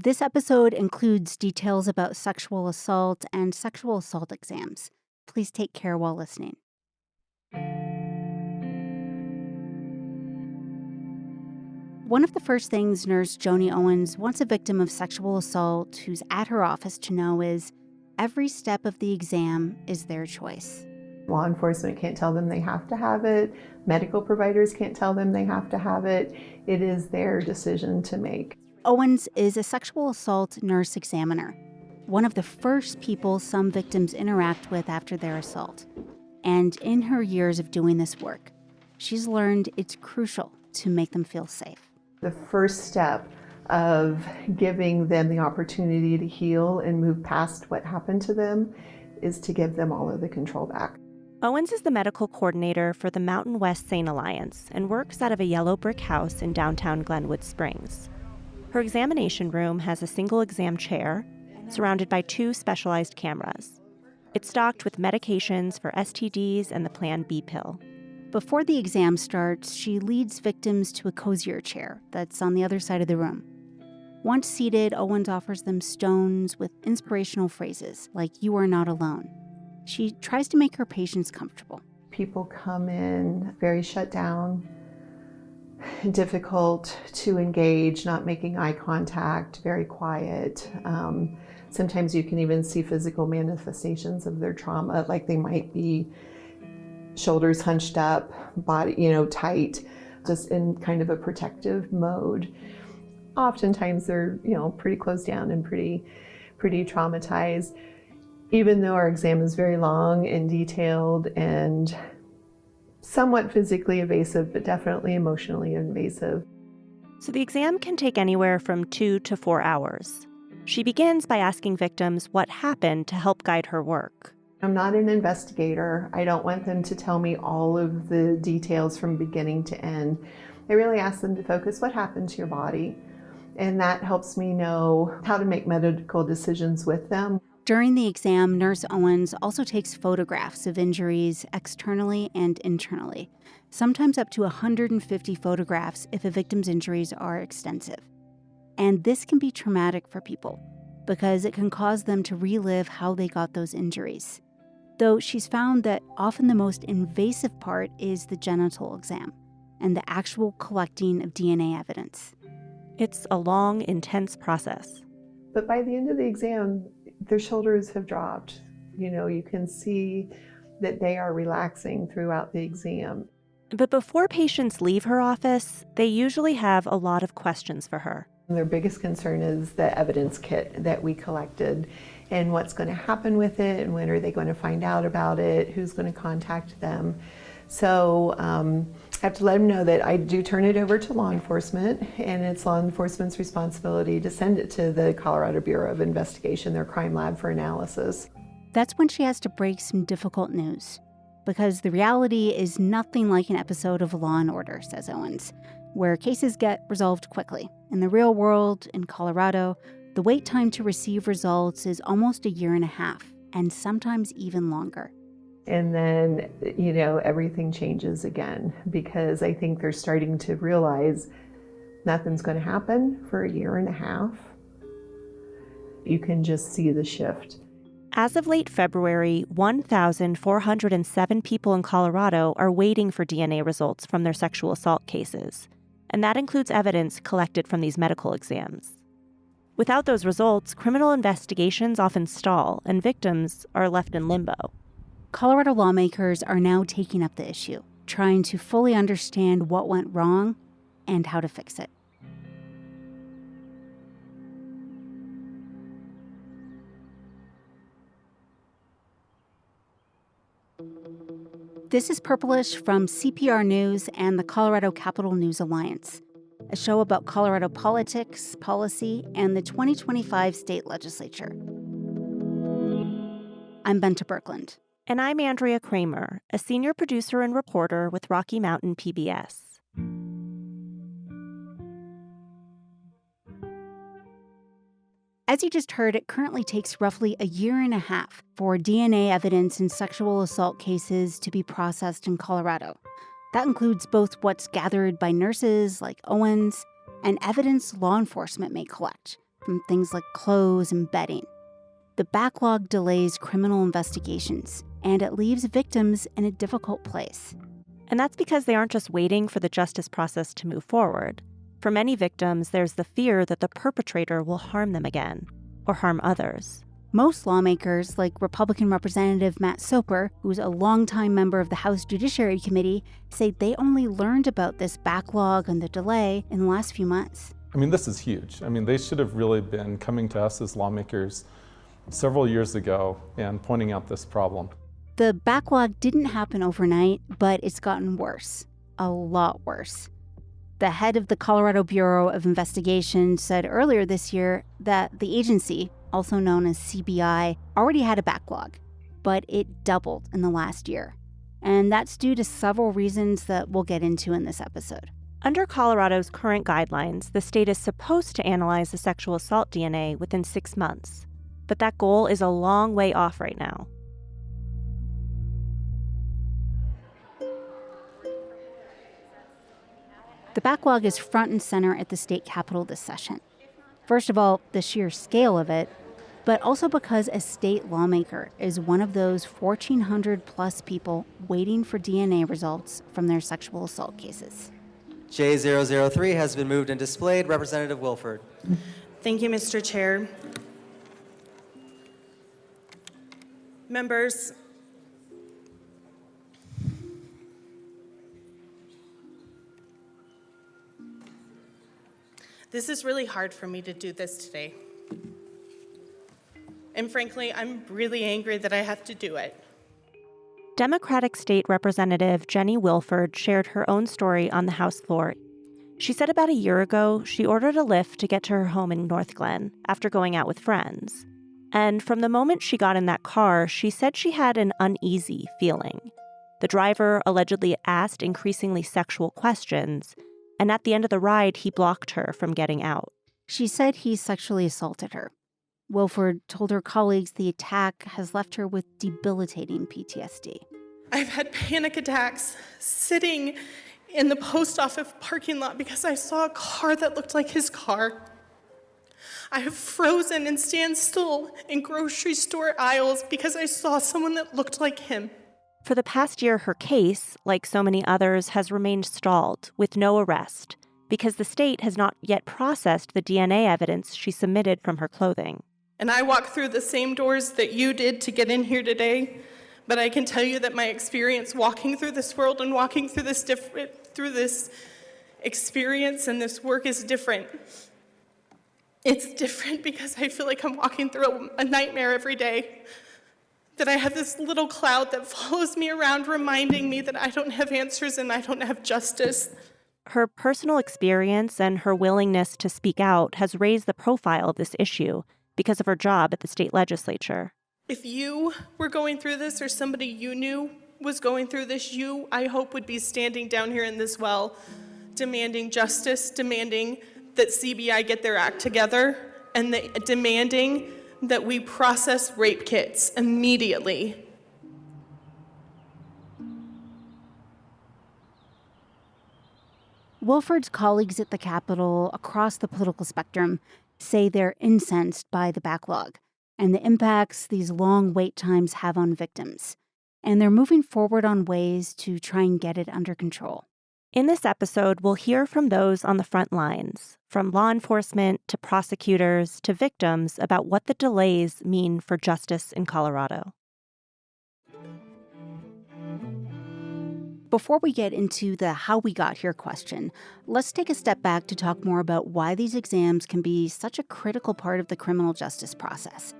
This episode includes details about sexual assault and sexual assault exams. Please take care while listening. One of the first things nurse Joni Owens wants a victim of sexual assault who's at her office to know is every step of the exam is their choice. Law enforcement can't tell them they have to have it. Medical providers can't tell them they have to have it. It is their decision to make. Owens is a sexual assault nurse examiner, one of the first people some victims interact with after their assault. And in her years of doing this work, she's learned it's crucial to make them feel safe. The first step of giving them the opportunity to heal and move past what happened to them is to give them all of the control back. Owens is the medical coordinator for the Mountain West Sane Alliance and works out of a yellow brick house in downtown Glenwood Springs. Her examination room has a single exam chair surrounded by 2 specialized cameras. It's stocked with medications for STDs and the Plan B pill. Before the exam starts, she leads victims to a cozier chair that's on the other side of the room. Once seated, Owens offers them stones with inspirational phrases like, "You are not alone." She tries to make her patients comfortable. People come in very shut down, difficult to engage, not making eye contact, very quiet. Sometimes you can even see physical manifestations of their trauma, like they might be shoulders hunched up, body, tight, just in kind of a protective mode. Oftentimes they're, pretty closed down and pretty traumatized. Even though our exam is very long and detailed and somewhat physically invasive, but definitely emotionally invasive. So the exam can take anywhere from 2 to 4 hours. She begins by asking victims what happened to help guide her work. I'm not an investigator. I don't want them to tell me all of the details from beginning to end. I really ask them to focus what happened to your body, and that helps me know how to make medical decisions with them. During the exam, Nurse Owens also takes photographs of injuries externally and internally, sometimes up to 150 photographs if a victim's injuries are extensive. And this can be traumatic for people because it can cause them to relive how they got those injuries. Though she's found that often the most invasive part is the genital exam and the actual collecting of DNA evidence. It's a long, intense process. But by the end of the exam, their shoulders have dropped. You can see that they are relaxing throughout the exam. But before patients leave her office, they usually have a lot of questions for her. Their biggest concern is the evidence kit that we collected and what's going to happen with it and when are they going to find out about it, who's going to contact them. So I have to let them know that I do turn it over to law enforcement, and it's law enforcement's responsibility to send it to the Colorado Bureau of Investigation, their crime lab, for analysis. That's when she has to break some difficult news, because the reality is nothing like an episode of Law and Order, says Owens, where cases get resolved quickly. In the real world, in Colorado, the wait time to receive results is almost 1.5 years, and sometimes even longer. And then, everything changes again, because I think they're starting to realize nothing's going to happen for 1.5 years. You can just see the shift. As of late February, 1,407 people in Colorado are waiting for DNA results from their sexual assault cases, and that includes evidence collected from these medical exams. Without those results, criminal investigations often stall, and victims are left in limbo. Colorado lawmakers are now taking up the issue, trying to fully understand what went wrong and how to fix it. This is Purplish from CPR News and the Colorado Capital News Alliance, a show about Colorado politics, policy, and the 2025 state legislature. I'm Benta Birkeland. And I'm Andrea Kramer, a senior producer and reporter with Rocky Mountain PBS. As you just heard, it currently takes roughly 1.5 years for DNA evidence in sexual assault cases to be processed in Colorado. That includes both what's gathered by nurses like Owens and evidence law enforcement may collect, from things like clothes and bedding. The backlog delays criminal investigations, and it leaves victims in a difficult place. And that's because they aren't just waiting for the justice process to move forward. For many victims, there's the fear that the perpetrator will harm them again, or harm others. Most lawmakers, like Republican Representative Matt Soper, who's a longtime member of the House Judiciary Committee, say they only learned about this backlog and the delay in the last few months. I mean, this is huge. I mean, they should have really been coming to us as lawmakers several years ago and pointing out this problem. The backlog didn't happen overnight, but it's gotten worse. A lot worse. The head of the Colorado Bureau of Investigation said earlier this year that the agency, also known as CBI, already had a backlog, but it doubled in the last year. And that's due to several reasons that we'll get into in this episode. Under Colorado's current guidelines, the state is supposed to analyze the sexual assault DNA within 6 months. But that goal is a long way off right now. The backlog is front and center at the state capitol this session. First of all, the sheer scale of it, but also because a state lawmaker is one of those 1,400 plus people waiting for DNA results from their sexual assault cases. J003 has been moved and displayed. Representative Wilford. Thank you, Mr. Chair. Members, this is really hard for me to do this today. And frankly, I'm really angry that I have to do it. Democratic State Representative Jenny Wilford shared her own story on the House floor. She said about a year ago, she ordered a Lyft to get to her home in North Glen after going out with friends. And from the moment she got in that car, she said she had an uneasy feeling. The driver allegedly asked increasingly sexual questions, and at the end of the ride, he blocked her from getting out. She said he sexually assaulted her. Wilford told her colleagues the attack has left her with debilitating PTSD. I've had panic attacks sitting in the post office parking lot because I saw a car that looked like his car. I have frozen and stand still in grocery store aisles because I saw someone that looked like him. For the past year, her case, like so many others, has remained stalled with no arrest because the state has not yet processed the DNA evidence she submitted from her clothing. And I walked through the same doors that you did to get in here today, but I can tell you that my experience walking through this world and walking through this experience and this work is different. It's different because I feel like I'm walking through a nightmare every day, that I have this little cloud that follows me around reminding me that I don't have answers and I don't have justice. Her personal experience and her willingness to speak out has raised the profile of this issue because of her job at the state legislature. If you were going through this or somebody you knew was going through this, you, I hope, would be standing down here in this well, demanding justice, demanding that CBI get their act together, and demanding that we process rape kits immediately. Wilford's colleagues at the Capitol across the political spectrum say they're incensed by the backlog and the impacts these long wait times have on victims. And they're moving forward on ways to try and get it under control. In this episode, we'll hear from those on the front lines, from law enforcement to prosecutors to victims, about what the delays mean for justice in Colorado. Before we get into the how we got here question, let's take a step back to talk more about why these exams can be such a critical part of the criminal justice process.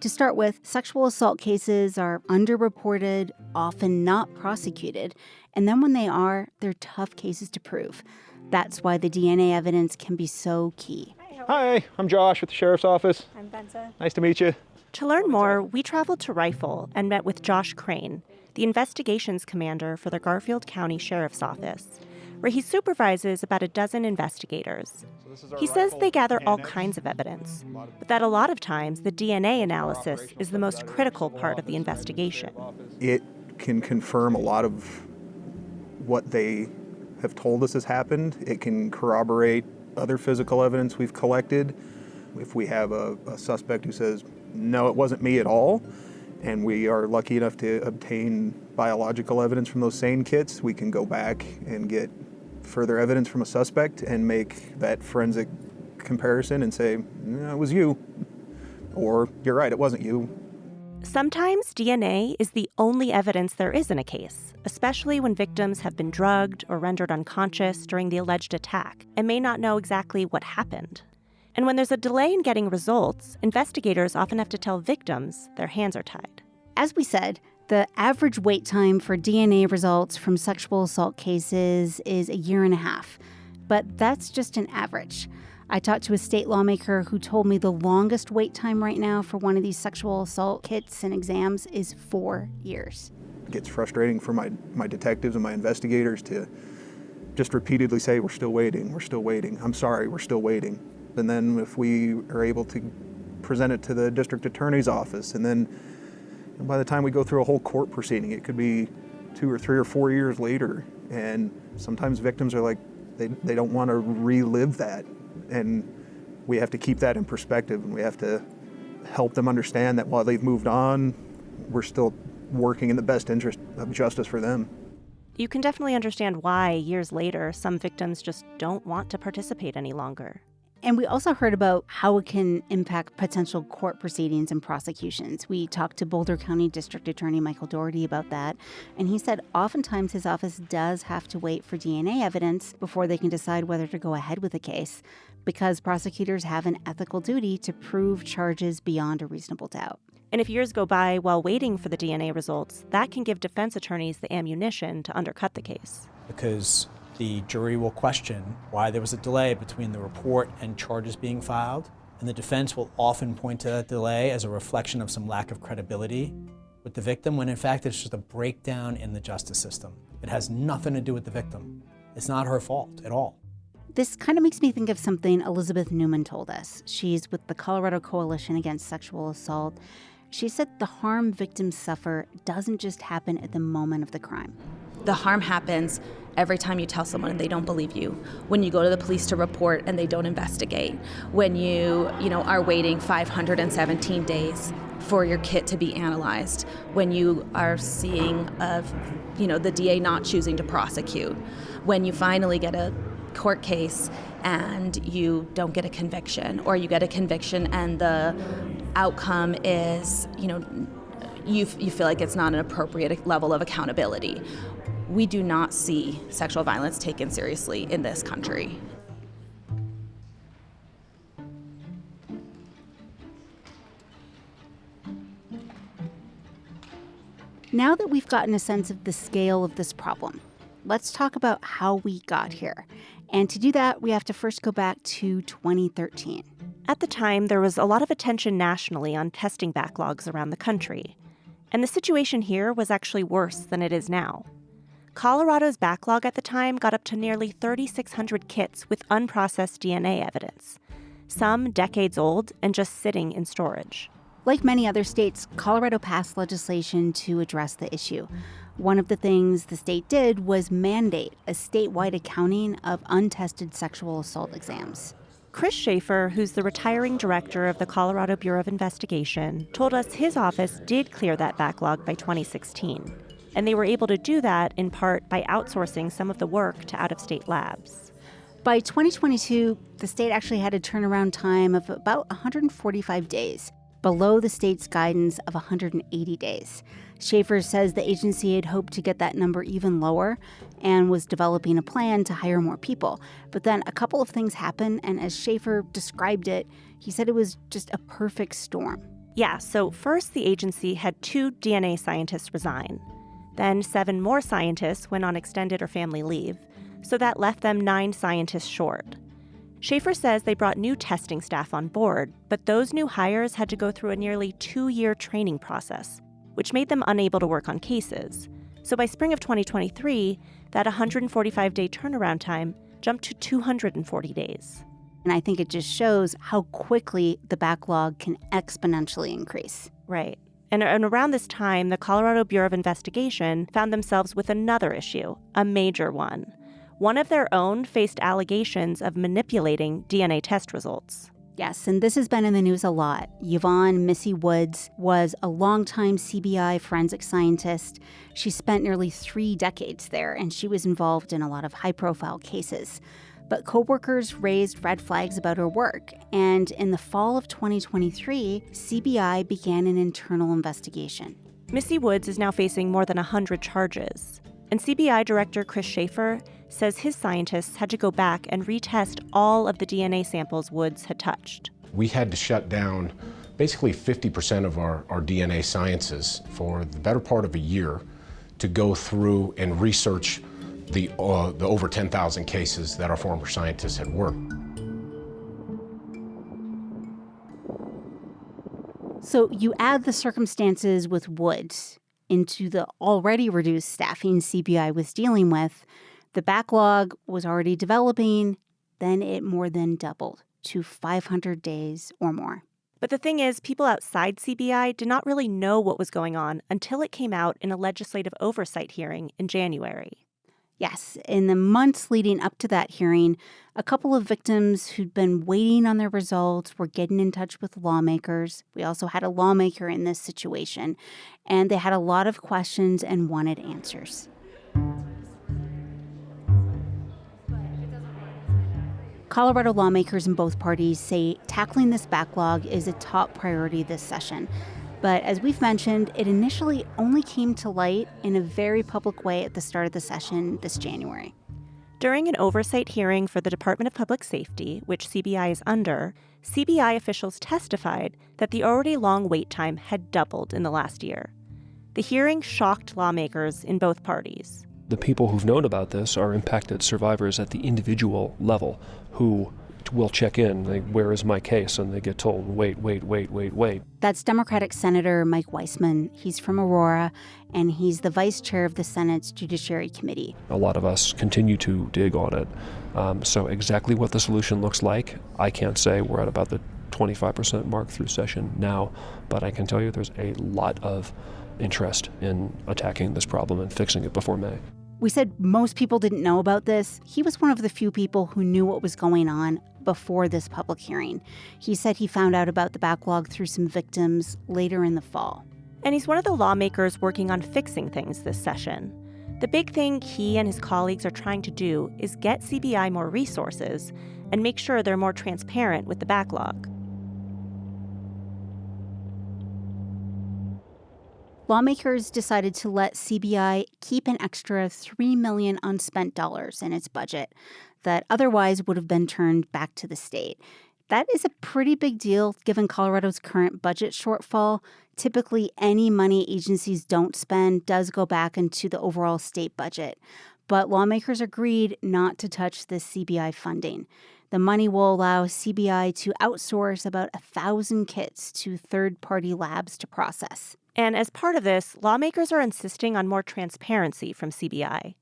To start with, sexual assault cases are underreported, often not prosecuted, and then when they are, they're tough cases to prove. That's why the DNA evidence can be so key. Hi, I'm Josh with the Sheriff's Office. I'm Benza. Nice to meet you. To learn more, we traveled to Rifle and met with Josh Crane, the investigations commander for the Garfield County Sheriff's Office, where he supervises about a dozen investigators. He says they gather all kinds of evidence, but that a lot of times the DNA analysis is the most critical part of the investigation. It can confirm a lot of what they have told us has happened. It can corroborate other physical evidence we've collected. If we have a suspect who says, no, it wasn't me at all, and we are lucky enough to obtain biological evidence from those sane kits, we can go back and get further evidence from a suspect and make that forensic comparison and say, no, it was you. Or, you're right, it wasn't you. Sometimes DNA is the only evidence there is in a case, especially when victims have been drugged or rendered unconscious during the alleged attack and may not know exactly what happened. And when there's a delay in getting results, investigators often have to tell victims their hands are tied. As we said, the average wait time for DNA results from sexual assault cases is 1.5 years, but that's just an average. I talked to a state lawmaker who told me the longest wait time right now for one of these sexual assault kits and exams is 4 years. It gets frustrating for my detectives and my investigators to just repeatedly say, we're still waiting, I'm sorry, we're still waiting. And then if we are able to present it to the district attorney's office, and then by the time we go through a whole court proceeding, it could be 2 or 3 or 4 years later. And sometimes victims are like, they don't want to relive that. And we have to keep that in perspective, and we have to help them understand that while they've moved on, we're still working in the best interest of justice for them. You can definitely understand why, years later, some victims just don't want to participate any longer. And we also heard about how it can impact potential court proceedings and prosecutions. We talked to Boulder County District Attorney Michael Doherty about that, and he said oftentimes his office does have to wait for DNA evidence before they can decide whether to go ahead with a case, because prosecutors have an ethical duty to prove charges beyond a reasonable doubt. And if years go by while waiting for the DNA results, that can give defense attorneys the ammunition to undercut the case. Because the jury will question why there was a delay between the report and charges being filed, and the defense will often point to that delay as a reflection of some lack of credibility with the victim, when in fact it's just a breakdown in the justice system. It has nothing to do with the victim. It's not her fault at all. This kind of makes me think of something Elizabeth Newman told us. She's with the Colorado Coalition Against Sexual Assault. She said the harm victims suffer doesn't just happen at the moment of the crime. The harm happens every time you tell someone and they don't believe you, when you go to the police to report and they don't investigate, when you are waiting 517 days for your kit to be analyzed, when you are seeing the DA not choosing to prosecute, when you finally get a court case and you don't get a conviction, or you get a conviction and the outcome is, you feel like it's not an appropriate level of accountability. We do not see sexual violence taken seriously in this country. Now that we've gotten a sense of the scale of this problem, let's talk about how we got here. And to do that, we have to first go back to 2013. At the time, there was a lot of attention nationally on testing backlogs around the country. And the situation here was actually worse than it is now. Colorado's backlog at the time got up to nearly 3,600 kits with unprocessed DNA evidence, some decades old and just sitting in storage. Like many other states, Colorado passed legislation to address the issue. One of the things the state did was mandate a statewide accounting of untested sexual assault exams. Chris Schaefer, who's the retiring director of the Colorado Bureau of Investigation, told us his office did clear that backlog by 2016. And they were able to do that in part by outsourcing some of the work to out-of-state labs. By 2022, the state actually had a turnaround time of about 145 days, below the state's guidance of 180 days. Schaefer says the agency had hoped to get that number even lower and was developing a plan to hire more people. But then a couple of things happened, and as Schaefer described it, he said it was just a perfect storm. Yeah, so first the agency had 2 DNA scientists resign. Then 7 more scientists went on extended or family leave, so that left them 9 scientists short. Schaefer says they brought new testing staff on board, but those new hires had to go through a nearly 2-year training process, which made them unable to work on cases. So by spring of 2023, that 145-day turnaround time jumped to 240 days. And I think it just shows how quickly the backlog can exponentially increase. Right. And around this time, the Colorado Bureau of Investigation found themselves with another issue, a major one. One of their own faced allegations of manipulating DNA test results. Yes, and this has been in the news a lot. Yvonne Missy Woods was a longtime CBI forensic scientist. She spent nearly 3 decades there, and she was involved in a lot of high-profile cases. But coworkers raised red flags about her work, and in the fall of 2023, CBI began an internal investigation. Missy Woods is now facing more than 100 charges. And CBI Director Chris Schaefer says his scientists had to go back and retest all of the DNA samples Woods had touched. We had to shut down basically 50% of our DNA sciences for the better part of a year to go through and research the over 10,000 cases that our former scientists had worked. So you add the circumstances with Woods into the already reduced staffing CBI was dealing with. The backlog was already developing, then it more than doubled to 500 days or more. But the thing is, people outside CBI did not really know what was going on until it came out in a legislative oversight hearing in January. Yes, in the months leading up to that hearing, a couple of victims who'd been waiting on their results were getting in touch with lawmakers. We also had a lawmaker in this situation, and they had a lot of questions and wanted answers. Colorado lawmakers in both parties say tackling this backlog is a top priority this session. But as we've mentioned, it initially only came to light in a very public way at the start of the session this January. During an oversight hearing for the Department of Public Safety, which CBI is under, CBI officials testified that the already long wait time had doubled in the last year. The hearing shocked lawmakers in both parties. The people who've known about this are impacted survivors at the individual level who will check in, where is my case? And they get told, wait. That's Democratic Senator Mike Weissman. He's from Aurora, and he's the vice chair of the Senate's Judiciary Committee. A lot of us continue to dig on it. So exactly what the solution looks like, I can't say. We're at about the 25% mark through session now, but I can tell you there's a lot of interest in attacking this problem and fixing it before May. We said most people didn't know about this. He was one of the few people who knew what was going on before this public hearing. He said he found out about the backlog through some victims later in the fall. And he's one of the lawmakers working on fixing things this session. The big thing he and his colleagues are trying to do is get CBI more resources and make sure they're more transparent with the backlog. Lawmakers decided to let CBI keep an extra $3 million unspent dollars in its budget that otherwise would have been turned back to the state. That is a pretty big deal given Colorado's current budget shortfall. Typically, any money agencies don't spend does go back into the overall state budget. But lawmakers agreed not to touch this CBI funding. The money will allow CBI to outsource about 1,000 kits to third-party labs to process. And as part of this, lawmakers are insisting on more transparency from CBI.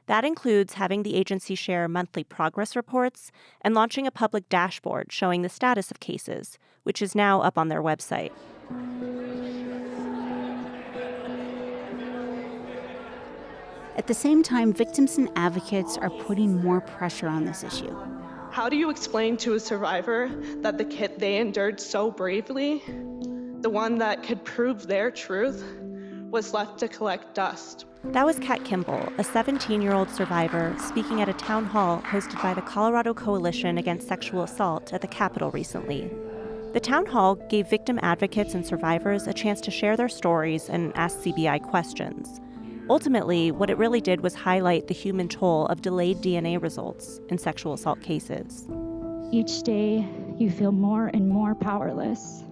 That includes having the agency share monthly progress reports and launching a public dashboard showing the status of cases, which is now up on their website. At the same time, victims and advocates are putting more pressure on this issue. How do you explain to a survivor that the kit they endured so bravely, the one that could prove their truth, was left to collect dust? That was Kat Kimball, a 17-year-old survivor, speaking at a town hall hosted by the Colorado Coalition Against Sexual Assault at the Capitol recently. The town hall gave victim advocates and survivors a chance to share their stories and ask CBI questions. Ultimately, what it really did was highlight the human toll of delayed DNA results in sexual assault cases. Each day, you feel more and more powerless.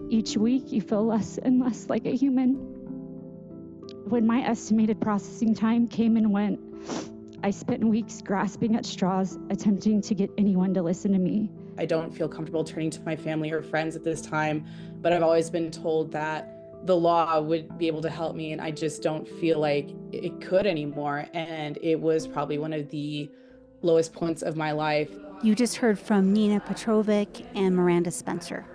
Each week, you feel less and less like a human. When my estimated processing time came and went, I spent weeks grasping at straws, attempting to get anyone to listen to me. I don't feel comfortable turning to my family or friends at this time, but I've always been told that the law would be able to help me, and I just don't feel like it could anymore. And it was probably one of the lowest points of my life. You just heard from Nina Petrovic and Miranda Spencer.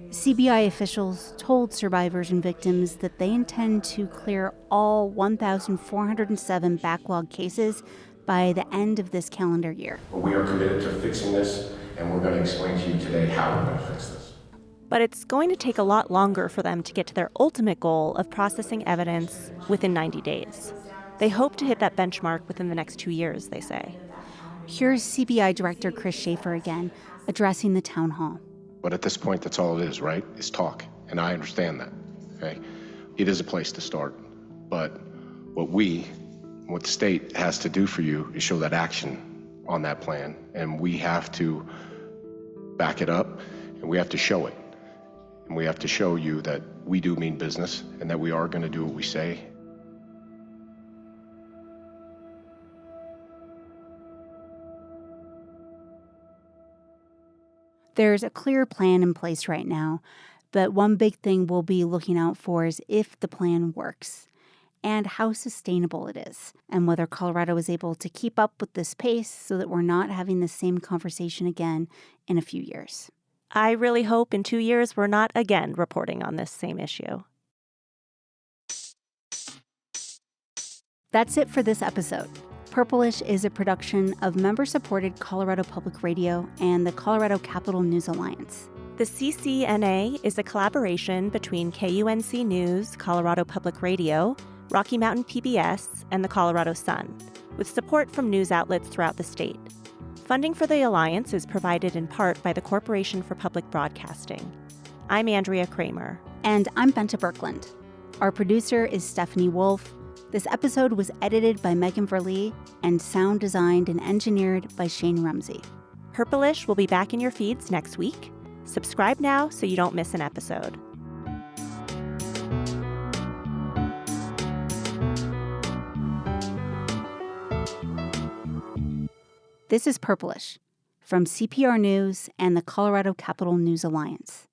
CBI officials told survivors and victims that they intend to clear all 1,407 backlog cases by the end of this calendar year. We are committed to fixing this and we're going to explain to you today how we're going to fix this. But it's going to take a lot longer for them to get to their ultimate goal of processing evidence within 90 days. They hope to hit that benchmark within the next 2 years, they say. Here's CBI Director Chris Schaefer again, addressing the town hall. But at this point, that's all it is, right? Is talk. And I understand that, okay? It is a place to start. But what the state has to do for you is show that action on that plan. And we have to back it up, and we have to show it. And we have to show you that we do mean business and that we are going to do what we say. There's a clear plan in place right now, but one big thing we'll be looking out for is if the plan works and how sustainable it is, and whether Colorado is able to keep up with this pace so that we're not having the same conversation again in a few years. I really hope in 2 years we're not again reporting on this same issue. That's it for this episode. Purplish is a production of member-supported Colorado Public Radio and the Colorado Capital News Alliance. The CCNA is a collaboration between KUNC News, Colorado Public Radio, Rocky Mountain PBS, and the Colorado Sun, with support from news outlets throughout the state. Funding for the Alliance is provided in part by the Corporation for Public Broadcasting. I'm Andrea Kramer. And I'm Benta Birkland. Our producer is Stephanie Wolf. This episode was edited by Megan Verlee and sound designed and engineered by Shane Rumsey. Purplish will be back in your feeds next week. Subscribe now so you don't miss an episode. This is Purplish from CPR News and the Colorado Capital News Alliance.